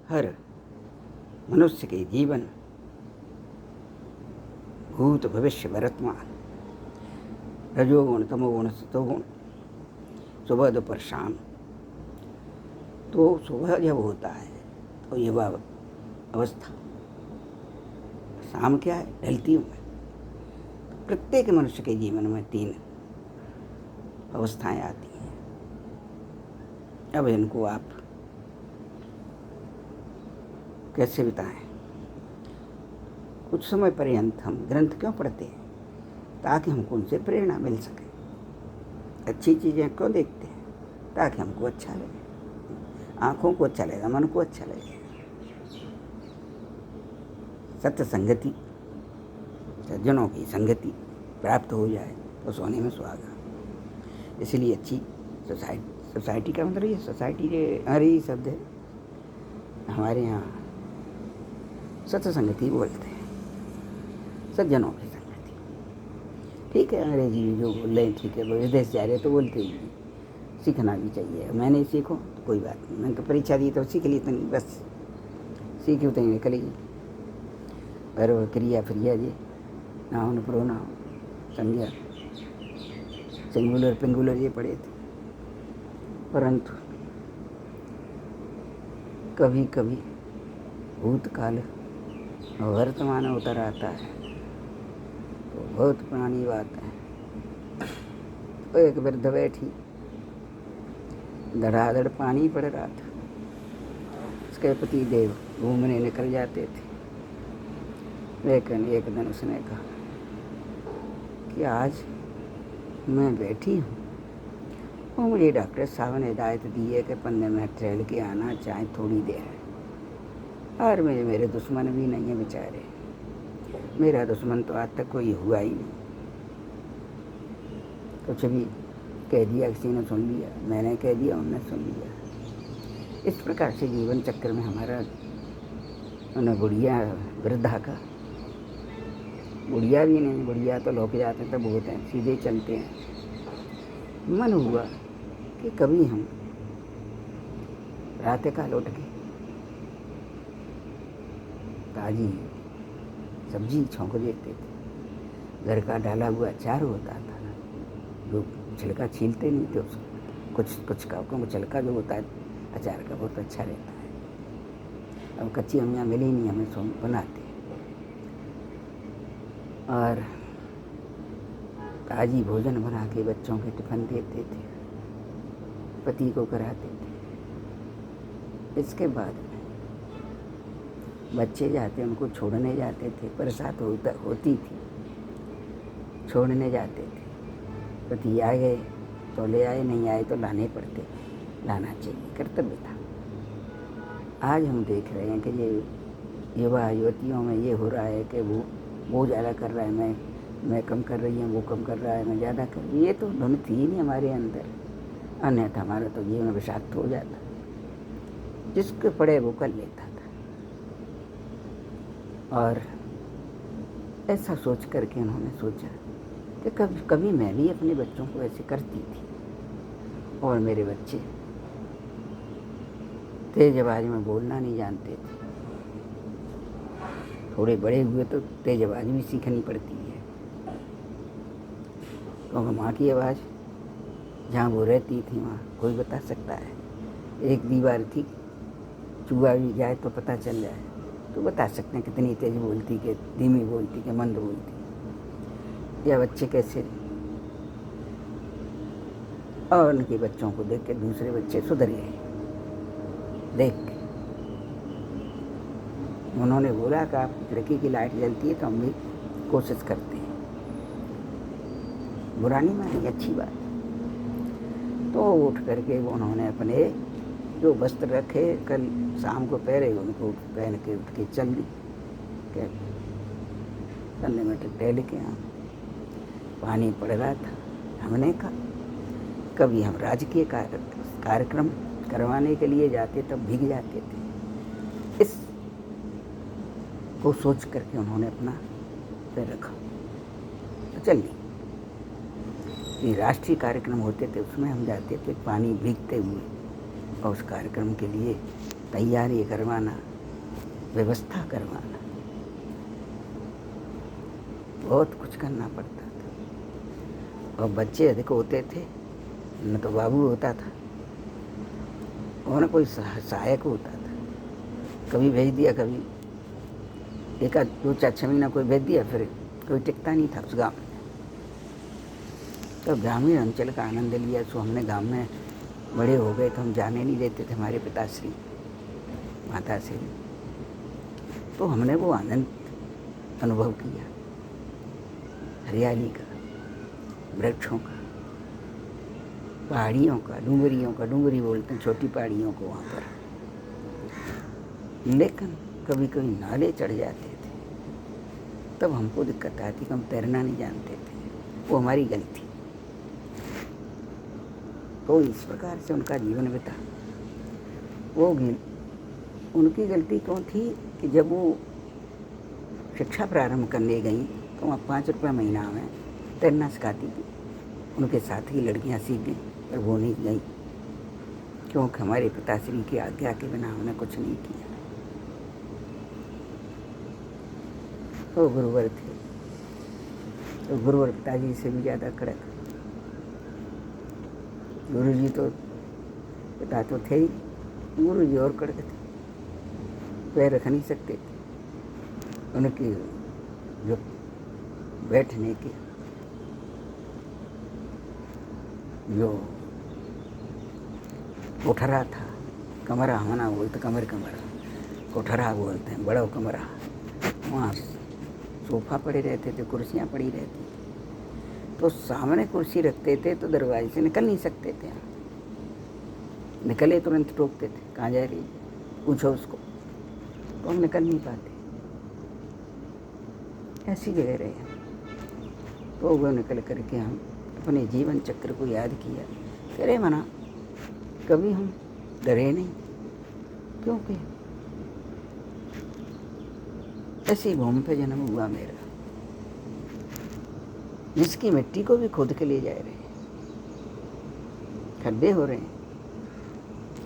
हर मनुष्य के जीवन, भूत भविष्य वर्तमान, रजोगुण तमोगुण सतोगुण, सुबह दोपहर शाम। तो सुबह जब होता है तो युवा अवस्था, शाम क्या है, ढलती उम्र। प्रत्येक मनुष्य के जीवन में 3 अवस्थाएं आती हैं। अब इनको आप कैसे बिताएं? कुछ समय पर्यंत हम ग्रंथ क्यों पढ़ते हैं? ताकि हमको उनसे प्रेरणा मिल सके। अच्छी चीज़ें क्यों देखते हैं? ताकि हमको अच्छा लगे, आँखों को अच्छा लगेगा, मन को अच्छा लगेगा। सत्य संगति, सज्जनों की संगति प्राप्त हो जाए तो सोने में सुहागा। इसलिए अच्छी सोसाइटी का मतलब, ये सोसाइटी के हमारी शब्द है, हमारे यहाँ सत्य संगति बोलते हैं, सज्जनों की संगति। ठीक है, अंग्रेजी जो बोल रहे हैं ठीक है, वो विदेश जा रहे हैं तो बोलते ही सीखना भी चाहिए। मैंने सीखो तो कोई बात नहीं, मैंने तो परीक्षा दी तो सीख ली इतनी, बस सीखी उतनी निकलेगी। पर वो क्रिया फ्रिया जी नाउन प्रोनाउन संज्ञा सिंगुलर पिंगुलर ये पढ़े थे। परंतु कभी कभी भूतकाल और वर्तमान उतर आता है तो बहुत पुरानी बात है। तो एक वृद्ध बैठी, धड़ाधड़ पानी पड़ रहा था। उसके पति देव घूमने निकल जाते थे। लेकिन एक दिन उसने कहा कि आज मैं बैठी हूँ और मुझे डॉक्टर साहब ने हिदायत दी है कि 15 मिनट टहल के आना, चाहे थोड़ी देर है। और मेरे दुश्मन भी नहीं है बेचारे, मेरा दुश्मन तो आज तक कोई हुआ ही नहीं। कुछ भी कह दिया, किसी ने सुन लिया, मैंने कह दिया, उन्होंने सुन लिया। इस प्रकार से जीवन चक्र में हमारा उन्हें बुढ़िया वृद्धा का, बुढ़िया भी नहीं, बुढ़िया तो लोग जाते हैं तो बहुत हैं, सीधे चलते हैं। मन हुआ कि कभी हम प्रातःकाल उठ के ताजी सब्जी छौंक देते थे। घर का डाला हुआ अचार होता था, जो छिलका छीलते नहीं थे उसको, कुछ का छिलका जो होता है अचार का बहुत अच्छा रहता है। अब कच्ची अम्मियाँ मिली नहीं, हमें सो बनाते और ताजी भोजन बना के बच्चों के टिफिन देते थे, पति को कराते थे। इसके बाद बच्चे जाते, उनको छोड़ने जाते थे, बरसात होती थी, छोड़ने जाते थे। पति आ गए तो ले आए, नहीं आए तो लाने पड़ते, लाना चाहिए, कर्तव्य था। आज हम देख रहे हैं कि ये युवा युवतियों में ये हो रहा है कि वो ज़्यादा कर रहा है, मैं कम कर रही हूँ, वो कम कर रहा है, मैं ज़्यादा कर रही हूँ। ये तो धुन थी ही नहीं हमारे अंदर, अन्यथा हमारा तो जीवन विषाक्त हो जाता। जिसके पड़े वो कर लेता था। और ऐसा सोच करके उन्होंने सोचा कि कभी मैं भी अपने बच्चों को ऐसे करती थी। और मेरे बच्चे तेज आवाज में बोलना नहीं जानते थे, थोड़े बड़े हुए तो तेज आवाज भी सीखनी पड़ती है, क्योंकि माँ की आवाज़ जहाँ वो रहती थी वहाँ कोई बता सकता है। एक दीवार थी, चूहा भी जाए तो पता चल जाए, तो बता सकते हैं कितनी तेज बोलती, कि धीमी बोलती, कि मंद बोलती, या बच्चे कैसे। और उनके बच्चों को देख के दूसरे बच्चे सुधर गए। देख के उन्होंने बोला कि आप लड़की की लाइट जलती है तो हम भी कोशिश करते हैं, बुरा नहीं मानी, अच्छी बात। तो उठ करके वो उन्होंने अपने जो वस्त्र रखे कल शाम को पहरे, उनको पहन के उठ के चल दी। 15 मिनट टहल के यहाँ पानी पड़ रहा था। हमने कहा कभी हम राजकीय कार्यक्रम करवाने के लिए जाते तब भीग जाते थे। इस को सोच करके उन्होंने अपना पैर रखा तो चल दी। ये राष्ट्रीय कार्यक्रम होते थे, उसमें हम जाते थे पानी भीगते हुए, और उस कार्यक्रम के लिए तैयारी करवाना, व्यवस्था करवाना, बहुत कुछ करना पड़ता था। और बच्चे अधिक होते थे, न तो बाबू होता था और न कोई सहायक होता था। कभी भेज दिया, कभी एक आध 2-4-6 महीना कोई भेज दिया, फिर कोई टिकता नहीं था उस गाँव में। तो ग्रामीण अंचल का आनंद लिया। सो हमने गाँव में बड़े हो गए तो हम जाने नहीं देते थे हमारे पिताश्री माताश्री। तो हमने वो आनंद अनुभव किया, हरियाली का, वृक्षों का, पहाड़ियों का, डूंगरियों का। डूंगरी बोलते हैं छोटी पहाड़ियों को वहाँ पर। लेकिन कभी कभी नाले चढ़ जाते थे, तब हमको दिक्कत आती कि हम तैरना नहीं जानते थे। वो हमारी गलती। तो इस प्रकार से उनका जीवन बीता। वो उनकी गलती क्यों थी कि जब वो शिक्षा प्रारंभ करने गई तो वहाँ 5 रुपये महीना में तैरना सिखाती थी। उनके साथ ही लड़कियाँ सीख गई, पर वो नहीं गई, क्योंकि हमारे पिताश्री की आज्ञा के बिना हमने कुछ नहीं किया। तो गुरुवर थे, तो गुरुवर पिताजी से भी ज़्यादा कड़क। गुरु जी तो पिता तो थे ही, गुरु जी और कड़क थे, पैर रख नहीं सकते थे। उनकी जो बैठने की जो कोठरा था, कमरा होना बोलते, कमरा कोठरा बोलते हैं, बड़ा कमरा। वहाँ सोफा पड़े रहते थे, कुर्सियाँ पड़ी रहती थी। तो सामने कुर्सी रखते थे तो दरवाजे से निकल नहीं सकते थे। निकले तुरंत टोकते थे, कहाँ जा रही, पूछो उसको। तो हम निकल नहीं पाते, ऐसी जगह रहे। तो वो निकल करके हम अपने जीवन चक्र को याद किया। अरे मना, कभी हम डरे नहीं, क्योंकि ऐसी भूमि पे जन्म हुआ मेरा, जिसकी मिट्टी को भी खोद के ले जा रहे हैं, खड्डे हो रहे हैं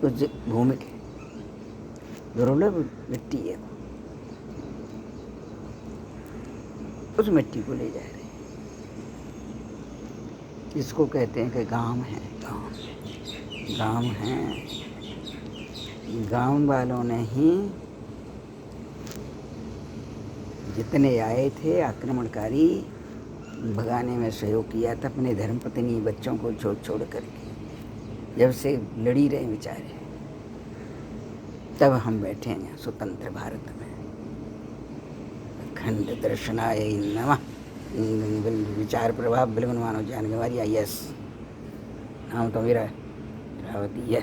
उस भूमि के, दुर्लभ मिट्टी है, उस मिट्टी को ले जा रहे हैं, जिसको कहते हैं कि गांव है। गांव है, गांव वालों ने ही जितने आए थे आक्रमणकारी भगाने में सहयोग किया था, अपने धर्मपत्नी बच्चों को छोड़ करके। जब से लड़ी रहे बेचारे, तब हम बैठे हैं स्वतंत्र भारत में। अखंड दर्शनाय नमः। विचार प्रभाव बिलवन मानव जान गंवारिया। यस, नाम तो मेरा रावती है।